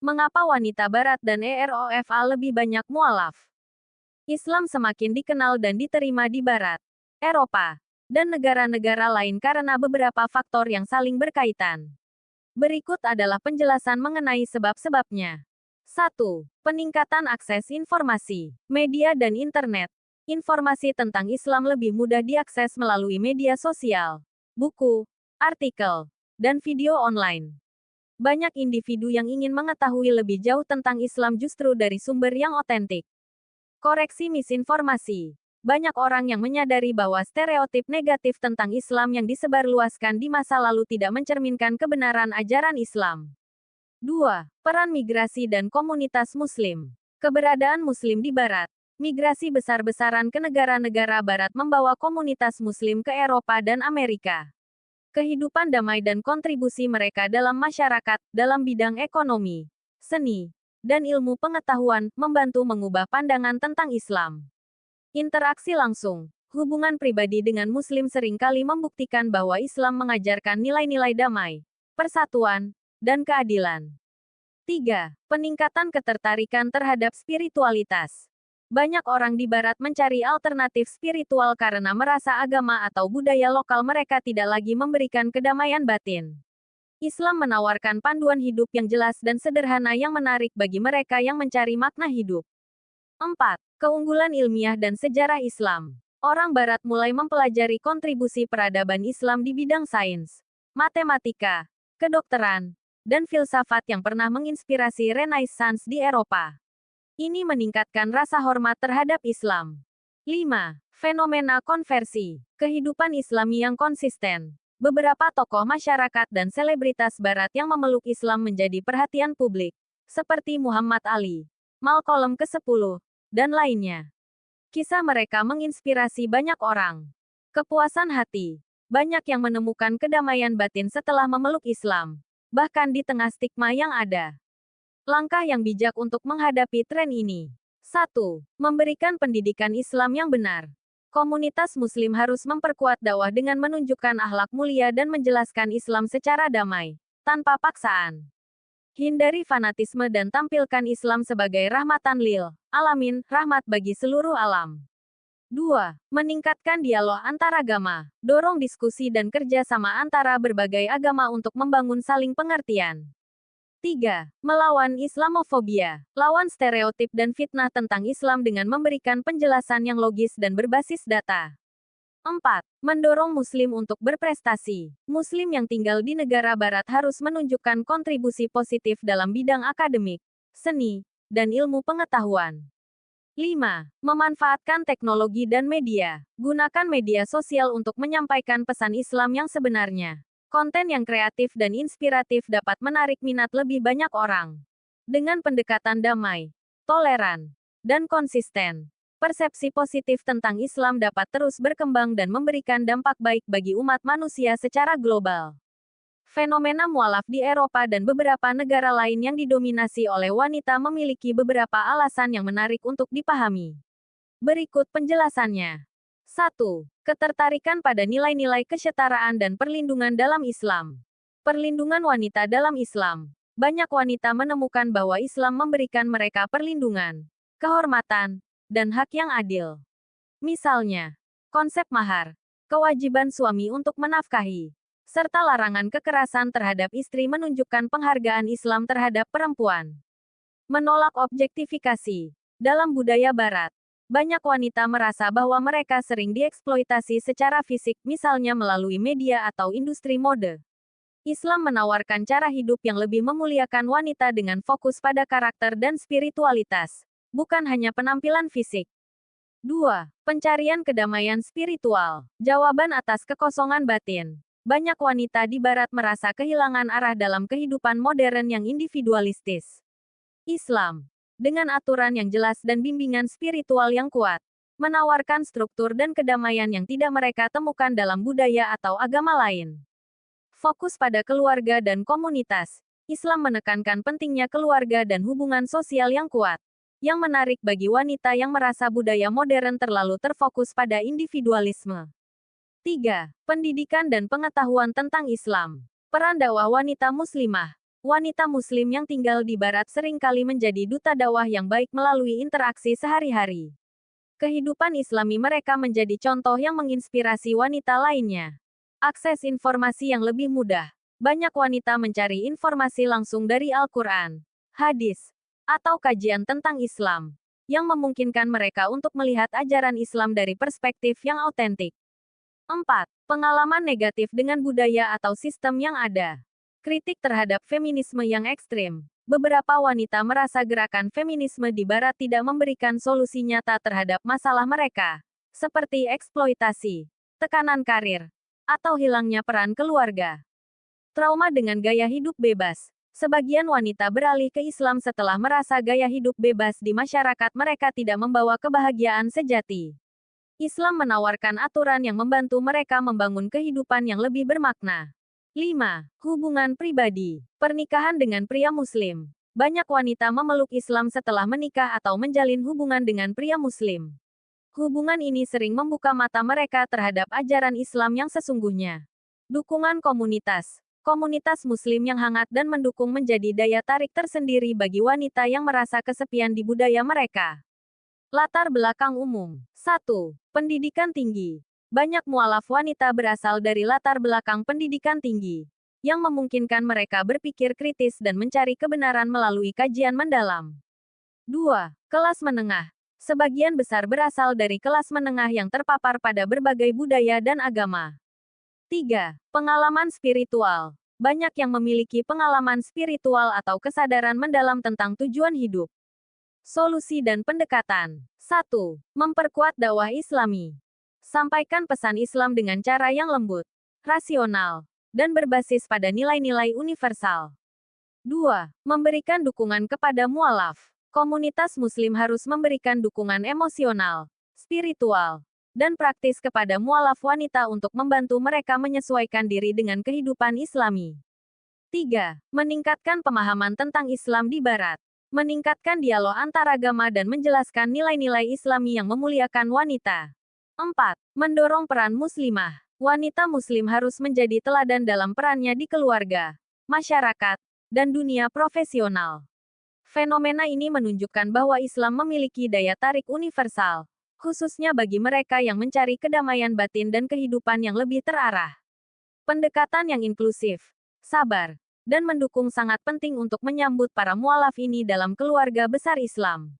Mengapa wanita Barat dan EROFA lebih banyak mualaf? Islam semakin dikenal dan diterima di Barat, Eropa, dan negara-negara lain karena beberapa faktor yang saling berkaitan. Berikut adalah penjelasan mengenai sebab-sebabnya. 1. Peningkatan akses informasi, media dan internet. Informasi tentang Islam lebih mudah diakses melalui media sosial, buku, artikel, dan video online. Banyak individu yang ingin mengetahui lebih jauh tentang Islam justru dari sumber yang otentik. Koreksi misinformasi. Banyak orang yang menyadari bahwa stereotip negatif tentang Islam yang disebarluaskan di masa lalu tidak mencerminkan kebenaran ajaran Islam. 2. Peran migrasi dan komunitas Muslim. Keberadaan Muslim di Barat. Migrasi besar-besaran ke negara-negara Barat membawa komunitas Muslim ke Eropa dan Amerika. Kehidupan damai dan kontribusi mereka dalam masyarakat, dalam bidang ekonomi, seni, dan ilmu pengetahuan, membantu mengubah pandangan tentang Islam. Interaksi langsung. Hubungan pribadi dengan Muslim seringkali membuktikan bahwa Islam mengajarkan nilai-nilai damai, persatuan, dan keadilan. 3. Peningkatan ketertarikan terhadap spiritualitas. Banyak orang di Barat mencari alternatif spiritual karena merasa agama atau budaya lokal mereka tidak lagi memberikan kedamaian batin. Islam menawarkan panduan hidup yang jelas dan sederhana yang menarik bagi mereka yang mencari makna hidup. 4. Keunggulan ilmiah dan sejarah Islam. Orang Barat mulai mempelajari kontribusi peradaban Islam di bidang sains, matematika, kedokteran, dan filsafat yang pernah menginspirasi Renaissance di Eropa. Ini meningkatkan rasa hormat terhadap Islam. 5. Fenomena konversi. Kehidupan Islami yang konsisten. Beberapa tokoh masyarakat dan selebritas Barat yang memeluk Islam menjadi perhatian publik, seperti Muhammad Ali, Malcolm ke-10, dan lainnya. Kisah mereka menginspirasi banyak orang. Kepuasan hati. Banyak yang menemukan kedamaian batin setelah memeluk Islam, bahkan di tengah stigma yang ada. Langkah yang bijak untuk menghadapi tren ini. 1. Memberikan pendidikan Islam yang benar. Komunitas Muslim harus memperkuat dakwah dengan menunjukkan akhlak mulia dan menjelaskan Islam secara damai, tanpa paksaan. Hindari fanatisme dan tampilkan Islam sebagai rahmatan lil alamin, rahmat bagi seluruh alam. 2. Meningkatkan dialog antaragama. Dorong diskusi dan kerja sama antara berbagai agama untuk membangun saling pengertian. 3. Melawan Islamofobia. Lawan stereotip dan fitnah tentang Islam dengan memberikan penjelasan yang logis dan berbasis data. 4. Mendorong Muslim untuk berprestasi. Muslim yang tinggal di negara Barat harus menunjukkan kontribusi positif dalam bidang akademik, seni, dan ilmu pengetahuan. 5. Memanfaatkan teknologi dan media. Gunakan media sosial untuk menyampaikan pesan Islam yang sebenarnya. Konten yang kreatif dan inspiratif dapat menarik minat lebih banyak orang. Dengan pendekatan damai, toleran, dan konsisten, persepsi positif tentang Islam dapat terus berkembang dan memberikan dampak baik bagi umat manusia secara global. Fenomena mualaf di Eropa dan beberapa negara lain yang didominasi oleh wanita memiliki beberapa alasan yang menarik untuk dipahami. Berikut penjelasannya. 1. Ketertarikan pada nilai-nilai kesetaraan dan perlindungan dalam Islam. Perlindungan wanita dalam Islam. Banyak wanita menemukan bahwa Islam memberikan mereka perlindungan, kehormatan, dan hak yang adil. Misalnya, konsep mahar, kewajiban suami untuk menafkahi, serta larangan kekerasan terhadap istri menunjukkan penghargaan Islam terhadap perempuan. Menolak objektifikasi. Dalam budaya Barat, banyak wanita merasa bahwa mereka sering dieksploitasi secara fisik, misalnya melalui media atau industri mode. Islam menawarkan cara hidup yang lebih memuliakan wanita dengan fokus pada karakter dan spiritualitas, bukan hanya penampilan fisik. 2. Pencarian kedamaian spiritual. Jawaban atas kekosongan batin. Banyak wanita di Barat merasa kehilangan arah dalam kehidupan modern yang individualistis. Islam, dengan aturan yang jelas dan bimbingan spiritual yang kuat, menawarkan struktur dan kedamaian yang tidak mereka temukan dalam budaya atau agama lain. Fokus pada keluarga dan komunitas. Islam menekankan pentingnya keluarga dan hubungan sosial yang kuat, yang menarik bagi wanita yang merasa budaya modern terlalu terfokus pada individualisme. 3. Pendidikan dan pengetahuan tentang Islam. Peran dakwah wanita muslimah. wanita Muslim yang tinggal di Barat seringkali menjadi duta dakwah yang baik melalui interaksi sehari-hari. Kehidupan Islami mereka menjadi contoh yang menginspirasi wanita lainnya. Akses informasi yang lebih mudah. Banyak wanita mencari informasi langsung dari Al-Quran, hadis, atau kajian tentang Islam, yang memungkinkan mereka untuk melihat ajaran Islam dari perspektif yang autentik. 4. Pengalaman negatif dengan budaya atau sistem yang ada. Kritik terhadap feminisme yang ekstrim. Beberapa wanita merasa gerakan feminisme di Barat tidak memberikan solusi nyata terhadap masalah mereka, seperti eksploitasi, tekanan karir, atau hilangnya peran keluarga. Trauma dengan gaya hidup bebas. Sebagian wanita beralih ke Islam setelah merasa gaya hidup bebas di masyarakat mereka tidak membawa kebahagiaan sejati. Islam menawarkan aturan yang membantu mereka membangun kehidupan yang lebih bermakna. 5. Hubungan pribadi. Pernikahan dengan pria Muslim. Banyak wanita memeluk Islam setelah menikah atau menjalin hubungan dengan pria Muslim. Hubungan ini sering membuka mata mereka terhadap ajaran Islam yang sesungguhnya. Dukungan komunitas. Komunitas Muslim yang hangat dan mendukung menjadi daya tarik tersendiri bagi wanita yang merasa kesepian di budaya mereka. Latar belakang umum. 1. Pendidikan tinggi. Banyak mualaf wanita berasal dari latar belakang pendidikan tinggi, yang memungkinkan mereka berpikir kritis dan mencari kebenaran melalui kajian mendalam. 2. Kelas menengah. Sebagian besar berasal dari kelas menengah yang terpapar pada berbagai budaya dan agama. 3. Pengalaman spiritual. Banyak yang memiliki pengalaman spiritual atau kesadaran mendalam tentang tujuan hidup. Solusi dan pendekatan. 1. Memperkuat dakwah Islami. Sampaikan pesan Islam dengan cara yang lembut, rasional, dan berbasis pada nilai-nilai universal. 2. Memberikan dukungan kepada mualaf. Komunitas Muslim harus memberikan dukungan emosional, spiritual, dan praktis kepada mualaf wanita untuk membantu mereka menyesuaikan diri dengan kehidupan Islami. 3. Meningkatkan pemahaman tentang Islam di Barat. Meningkatkan dialog antaragama dan menjelaskan nilai-nilai Islami yang memuliakan wanita. 4. Mendorong peran muslimah. Wanita Muslim harus menjadi teladan dalam perannya di keluarga, masyarakat, dan dunia profesional. Fenomena ini menunjukkan bahwa Islam memiliki daya tarik universal, khususnya bagi mereka yang mencari kedamaian batin dan kehidupan yang lebih terarah. Pendekatan yang inklusif, sabar, dan mendukung sangat penting untuk menyambut para mualaf ini dalam keluarga besar Islam.